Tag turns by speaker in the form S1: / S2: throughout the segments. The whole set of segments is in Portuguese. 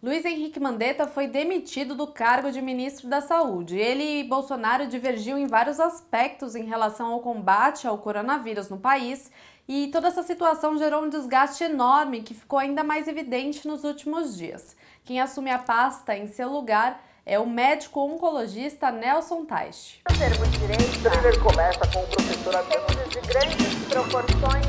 S1: Luiz Henrique Mandetta foi demitido do cargo de ministro da Saúde. Ele e Bolsonaro divergiam em vários aspectos em relação ao combate ao coronavírus no país, e toda essa situação gerou um desgaste enorme que ficou ainda mais evidente nos últimos dias. Quem assume a pasta em seu lugar é o médico oncologista Nelson Teich.
S2: O termo direito começa com o professor de grandes proporções.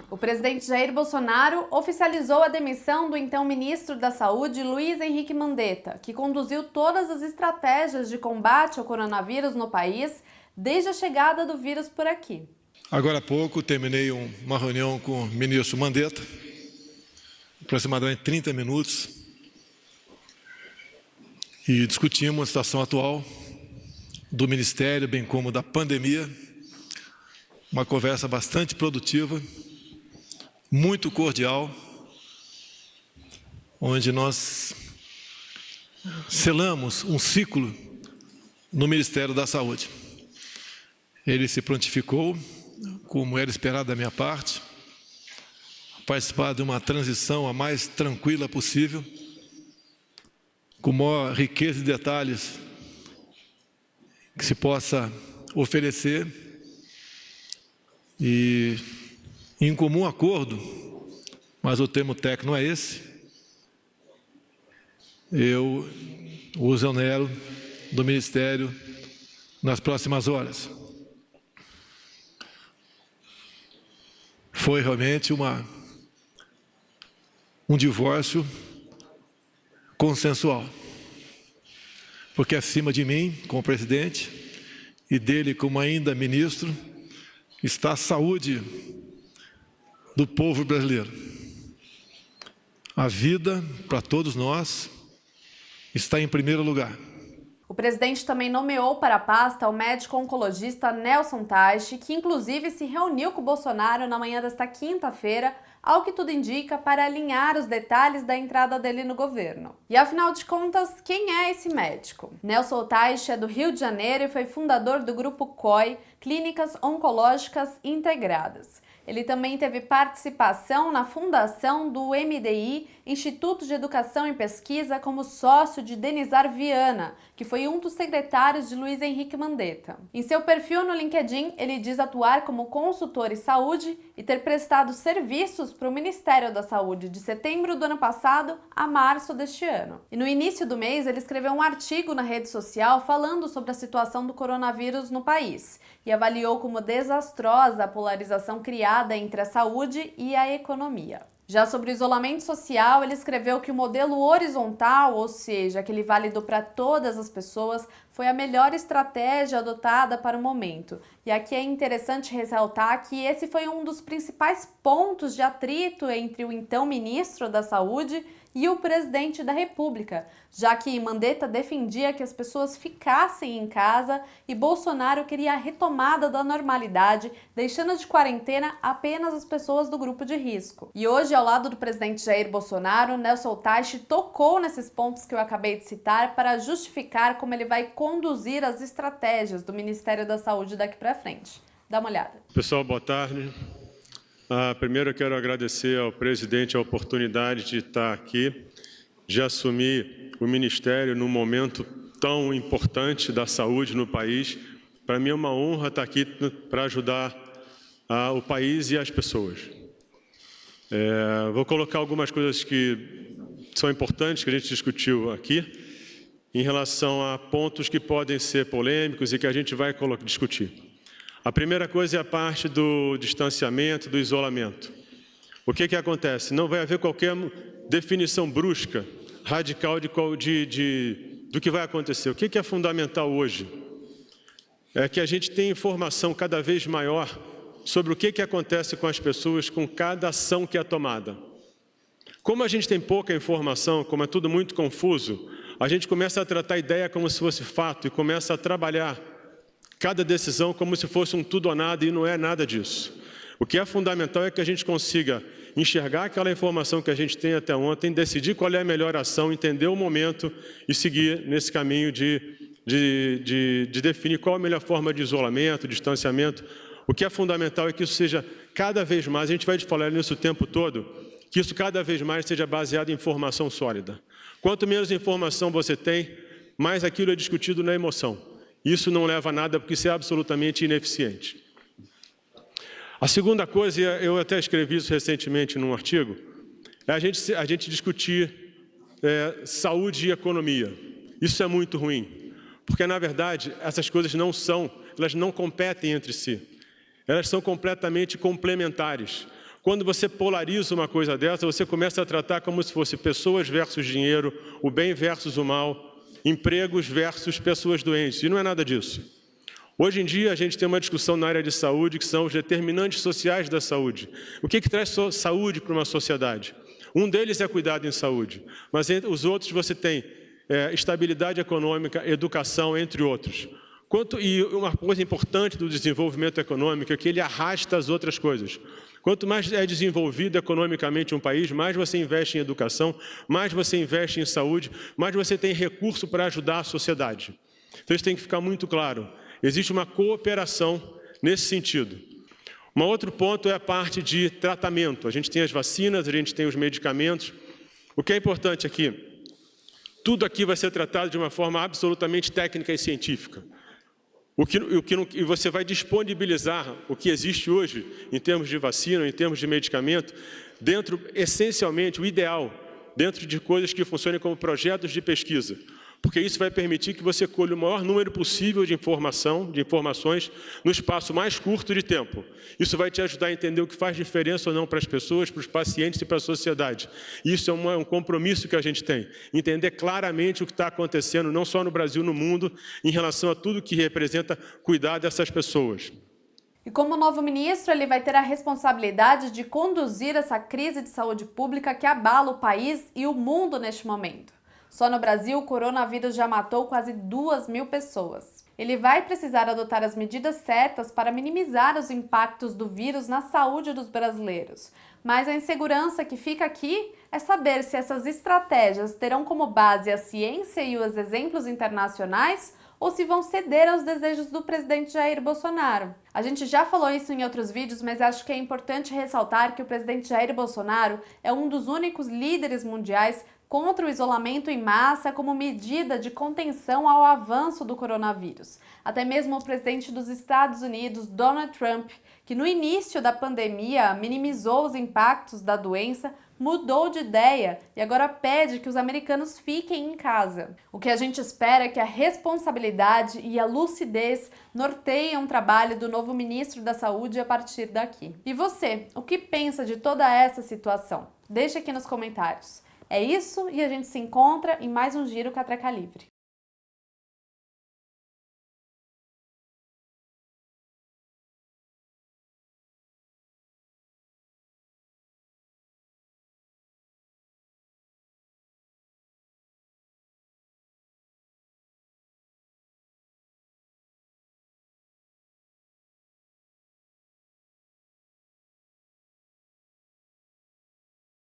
S1: O presidente Jair Bolsonaro oficializou a demissão do então ministro da Saúde, Luiz Henrique Mandetta, que conduziu todas as estratégias de combate ao coronavírus no país desde a chegada do vírus por aqui.
S3: Agora há pouco terminei uma reunião com o ministro Mandetta, aproximadamente 30 minutos, e discutimos a situação atual do Ministério, bem como da pandemia. Uma conversa bastante produtiva, muito cordial, onde nós selamos um ciclo no Ministério da Saúde. Ele se prontificou, como era esperado da minha parte, a participar de uma transição a mais tranquila possível, com maior riqueza de detalhes que se possa oferecer, e em comum acordo, mas o termo técnico não é esse, eu o exonero do Ministério nas próximas horas. Foi realmente um divórcio consensual, porque acima de mim, como presidente, e dele como ainda ministro, está a saúde do povo brasileiro. A vida, para todos nós, está em primeiro lugar.
S1: O presidente também nomeou para a pasta o médico oncologista Nelson Teich, que inclusive se reuniu com Bolsonaro na manhã desta quinta-feira, ao que tudo indica, para alinhar os detalhes da entrada dele no governo. E afinal de contas, quem é esse médico? Nelson Teich é do Rio de Janeiro e foi fundador do grupo COI, Clínicas Oncológicas Integradas. Ele também teve participação na fundação do MDI, Instituto de Educação e Pesquisa, como sócio de Denizar Viana, que foi um dos secretários de Luiz Henrique Mandetta. Em seu perfil no LinkedIn, ele diz atuar como consultor em saúde e ter prestado serviços para o Ministério da Saúde de setembro do ano passado a março deste ano. E no início do mês, ele escreveu um artigo na rede social falando sobre a situação do coronavírus no país e avaliou como desastrosa a polarização criada entre a saúde e a economia. Já sobre o isolamento social, ele escreveu que o modelo horizontal, ou seja, aquele válido para todas as pessoas, foi a melhor estratégia adotada para o momento. E aqui é interessante ressaltar que esse foi um dos principais pontos de atrito entre o então ministro da Saúde e o presidente da República, já que Mandetta defendia que as pessoas ficassem em casa e Bolsonaro queria a retomada da normalidade, deixando de quarentena apenas as pessoas do grupo de risco. E hoje, ao lado do presidente Jair Bolsonaro, Nelson Teich tocou nesses pontos que eu acabei de citar para justificar como ele vai conduzir as estratégias do Ministério da Saúde daqui para frente. Dá uma olhada.
S4: Pessoal, boa tarde. Primeiro eu quero agradecer ao presidente a oportunidade de estar aqui, de assumir o Ministério num momento tão importante da saúde no país. Para mim é uma honra estar aqui para ajudar o país e as pessoas. Vou colocar algumas coisas que são importantes, que a gente discutiu aqui, em relação a pontos que podem ser polêmicos e que a gente vai discutir. A primeira coisa é a parte do distanciamento, do isolamento. O que acontece? Não vai haver qualquer definição brusca, radical do que vai acontecer. O que é fundamental hoje? É que a gente tenha informação cada vez maior sobre o que acontece com as pessoas com cada ação que é tomada. Como a gente tem pouca informação, como é tudo muito confuso, a gente começa a tratar a ideia como se fosse fato e começa a trabalhar cada decisão como se fosse um tudo ou nada, e não é nada disso. O que é fundamental é que a gente consiga enxergar aquela informação que a gente tem até ontem, decidir qual é a melhor ação, entender o momento e seguir nesse caminho de definir qual a melhor forma de isolamento, distanciamento. O que é fundamental é que isso seja cada vez mais, a gente vai falar nisso o tempo todo, que isso cada vez mais seja baseado em informação sólida. Quanto menos informação você tem, mais aquilo é discutido na emoção. Isso não leva a nada, porque isso é absolutamente ineficiente. A segunda coisa, eu até escrevi isso recentemente num artigo, é a gente discutir saúde e economia. Isso é muito ruim, porque, na verdade, essas coisas elas não competem entre si. Elas são completamente complementares. Quando você polariza uma coisa dessa, você começa a tratar como se fosse pessoas versus dinheiro, o bem versus o mal, empregos versus pessoas doentes. E não é nada disso. Hoje em dia, a gente tem uma discussão na área de saúde, que são os determinantes sociais da saúde. O que traz saúde para uma sociedade? Um deles é cuidado em saúde, mas entre os outros você tem estabilidade econômica, educação, entre outros. E uma coisa importante do desenvolvimento econômico é que ele arrasta as outras coisas. Quanto mais é desenvolvido economicamente um país, mais você investe em educação, mais você investe em saúde, mais você tem recurso para ajudar a sociedade. Então isso tem que ficar muito claro. Existe uma cooperação nesse sentido. Um outro ponto é a parte de tratamento. A gente tem as vacinas, a gente tem os medicamentos. O que é importante aqui? Tudo aqui vai ser tratado de uma forma absolutamente técnica e científica. E você vai disponibilizar o que existe hoje, em termos de vacina, em termos de medicamento, essencialmente, o ideal, dentro de coisas que funcionem como projetos de pesquisa. Porque isso vai permitir que você colhe o maior número possível de informações no espaço mais curto de tempo. Isso vai te ajudar a entender o que faz diferença ou não para as pessoas, para os pacientes e para a sociedade. Isso é um compromisso que a gente tem. Entender claramente o que está acontecendo, não só no Brasil, no mundo, em relação a tudo que representa cuidar dessas pessoas.
S1: E como novo ministro, ele vai ter a responsabilidade de conduzir essa crise de saúde pública que abala o país e o mundo neste momento. Só no Brasil, o coronavírus já matou quase 2.000 pessoas. Ele vai precisar adotar as medidas certas para minimizar os impactos do vírus na saúde dos brasileiros. Mas a insegurança que fica aqui é saber se essas estratégias terão como base a ciência e os exemplos internacionais ou se vão ceder aos desejos do presidente Jair Bolsonaro. A gente já falou isso em outros vídeos, mas acho que é importante ressaltar que o presidente Jair Bolsonaro é um dos únicos líderes mundiais contra o isolamento em massa como medida de contenção ao avanço do coronavírus. Até mesmo o presidente dos Estados Unidos, Donald Trump, que no início da pandemia minimizou os impactos da doença, mudou de ideia e agora pede que os americanos fiquem em casa. O que a gente espera é que a responsabilidade e a lucidez norteiem o trabalho do novo ministro da Saúde a partir daqui. E você, o que pensa de toda essa situação? Deixa aqui nos comentários. É isso e a gente se encontra em mais um Giro Catraca Livre.